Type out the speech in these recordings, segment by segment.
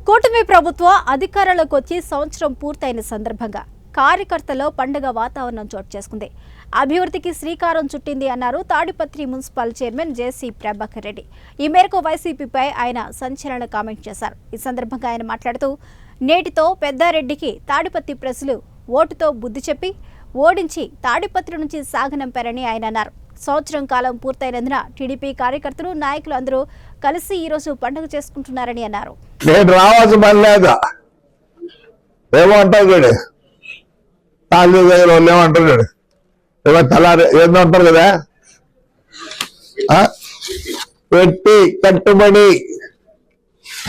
కూటమి ప్రభుత్వం అధికారంలోకి వచ్చి సంవత్సరం పూర్తయిన సందర్భంగా కార్యకర్తల్లో పండుగ వాతావరణం చోటు చేసుకుంది. అభివృద్ధికి శ్రీకారం చుట్టింది అన్నారు తాడిపత్రి మున్సిపల్ చైర్మన్ జేసీ ప్రభాకర్ రెడ్డి. ఈ మేరకు వైసీపీపై ఆయన సంచలన కామెంట్ చేశారు. ఈ సందర్భంగా ఆయన మాట్లాడుతూ, నేటితో పెద్దారెడ్డికి తాడిపత్రి ప్రజలు ఓటుతో బుద్ధి చెప్పి ఓడించి తాడిపత్రి నుంచి సాగనంపారని ఆయన అన్నారు. సంవత్సరం కాలం పూర్తయినందున టీడీపీ కార్యకర్తలు నాయకులు అందరూ కలిసి ఈ రోజు పండుగ చేసుకుంటున్నారని అన్నారు. నేను రావాల్సిన పని లేదా ఏమంటారు తాళ్ళు దగ్గర వాళ్ళు ఏమంటారు తలారి ఏందంటారు కదా పెట్టి కట్టుబడి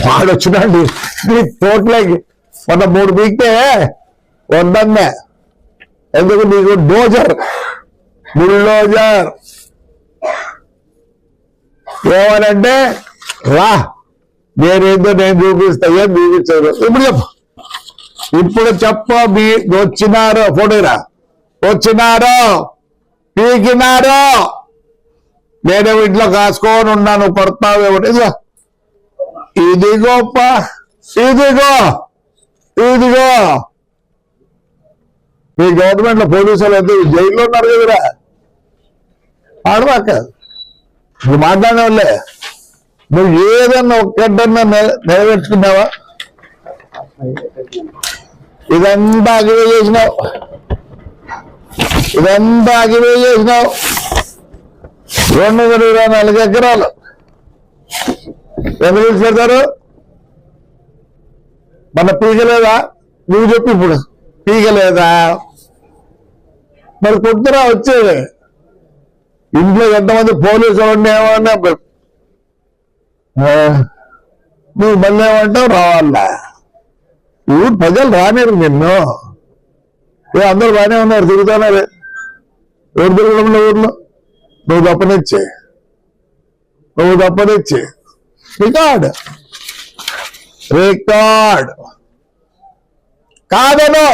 వాడు వచ్చినాడు తోటలోకి మొన్న 3 పీకితే వద్దన్నే ఎందుకు నీకు డోజర్ బుల్డోజర్ ఏమనంటే రా నేనేందో నేను చూపిస్తా ఏం చూపించారు ఇప్పుడు చెప్పు మీ వచ్చినారో ఫోటోరా వచ్చినారో పీకినారో నేనేమో ఇంట్లో కాసుకొని ఉన్నాను కొడతావేమో ఇదిగోప్ప ఇదిగో ఇదిగో మీ గవర్నమెంట్ లో పోలీసులు అయితే జైల్లో ఉన్నారు కదరా ఆడవాక నువ్వు మాట్లాడే వాళ్ళే నువ్వు ఏదన్నా ఒక్కడన్నా నెరవేర్చుకున్నావా ఇదంతా అగివే చేసినావు ఇదంతా అగివే చేసినావు 224 ఎకరాలు ఎందుకు పెడతారు మన పీకలేదా నువ్వు చెప్పు ఇప్పుడు పీకలేదా మరి కొద్దిరా వచ్చేది ఇంట్లో ఎంతమంది పోలీసులు ఉండేమన్నా నువ్వు మళ్ళీ ఏమంటావు రావాలా ఊరు ప్రజలు రానేరు నిన్ను అందరూ బాగానే ఉన్నారు తిరుగుతున్నారు ఎవరు తిరగడంలో ఊర్లో నువ్వు తప్పనిచ్చి రికార్డ్ రికార్డ్ కాదను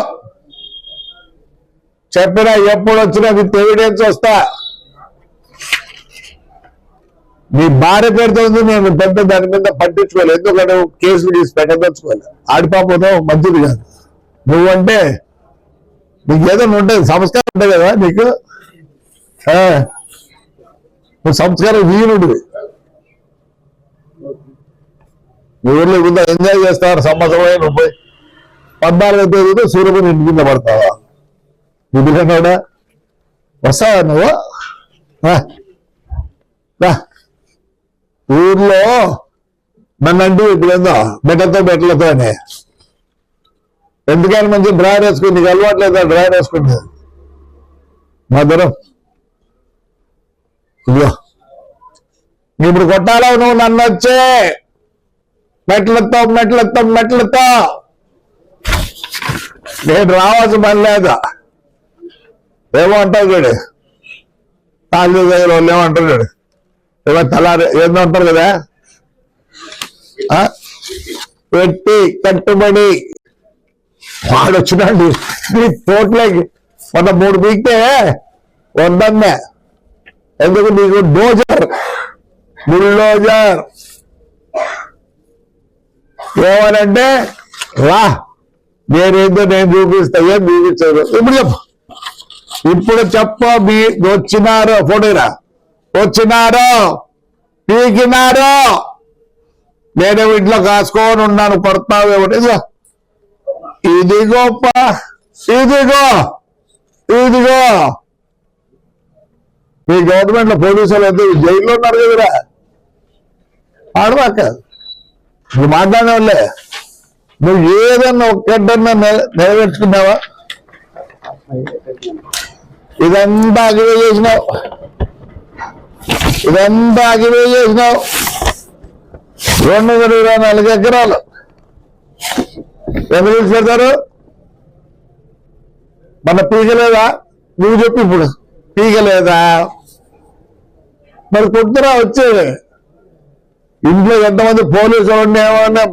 చెప్పినా ఎప్పుడు వచ్చినా విత్ ఎవిడెన్స్ వస్తా నీ భార్య పేరుతో నేను పెద్ద దాని మీద పట్టించుకోవాలి ఎందుకంటే కేసులు తీసి పెట్టదలుచుకోవాలి ఆడిపాపోతే మంచిది కాదు నువ్వంటే నీకు ఏదైనా ఉంటుంది సంస్కారం ఉంటాయి కదా నీకు నువ్వు సంస్కారం వీరుడివి ఊర్లో కూడా ఎంజాయ్ చేస్తారు సంవత్సరం 14వ తేదీతో సూర్యపని ఇంటి కింద పడతావా నిధులన్నాడా వస్తావా నువ్వు ఊర్లో నన్నంటూ ఇప్పుడు బెట్టలతోనే ఎందుకని మంచి డ్రైవర్ వేసుకుని నీకు అలవాట్లేదా డ్రైవర్ వేసుకుంటే మాధురం ఇదిగో ఇప్పుడు కొట్టాలా నువ్వు నన్ను వచ్చే మెట్లతో నేను రావాల్సిన పని లేదా ఏమంటావు చూడు తాళ్ళు దగ్గర వాళ్ళు ఏమంటారు చూడు తలారి ఏందంటారు కదా పెట్టి కట్టుబడి వాడు వచ్చినాడు తోటలోకి మొన్న 3 పీకితే వద్దన్నే ఎందుకు నీకు డోజర్ బుల్డోజర్ ఏమనంటే రా నేనేందో నేను చూపిస్తా ఏం చూపించారు ఇప్పుడు చెప్పు మీ వచ్చినారో ఫోటోరా వచ్చినారో పీకినారో నేనేమో ఇంట్లో కాసుకొని ఉన్నాను కొడతావేమో ఇదిగోప్ప ఇదిగో ఇదిగో మీ గవర్నమెంట్ లో పోలీసులు అయితే జైల్లో ఉన్నారు కదరా ఆడవాక నువ్వు మాట్లాడే వాళ్ళే నువ్వు ఏదన్నా ఒక్కడన్నా నెరవేర్చుకున్నావా ఇదంతా అగివే చేసినావు 224 ఎకరాలు ఎందుకు పెడతారు మన పీకలేదా నువ్వు చెప్పు ఇప్పుడు పీకలేదా మరి కొద్దిరా వచ్చేది ఇంట్లో ఎంతమంది పోలీసులు ఉండేమన్నా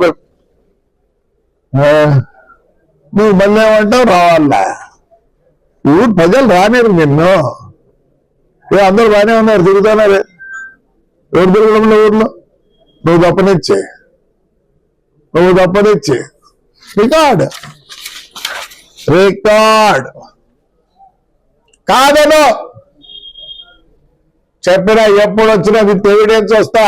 నువ్వు మళ్ళీ ఏమంటావు రావాలా ఊరు ప్రజలు రానేరు నిన్ను అందరూ బాగానే ఉన్నారు తిరుగుతున్నారు ఎవరు తిరగడంలో ఊర్లో నువ్వు తప్పనిచ్చే నువ్వు తప్పనిచ్చి రికార్డ్ కాదను చెప్పినా ఎప్పుడు వచ్చినా విత్ ఎవిడెన్స్ వస్తా.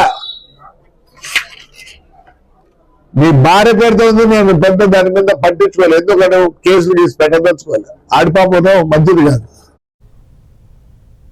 నీ భార్య పేరుతో ఉంది, నేను పెద్ద దాని మీద పట్టించుకోలేదు, ఎందుకంటే కేసులు తీసి పెట్టదలుచుకోలేదు. ఆడిపోతావు మంచిది కాదు.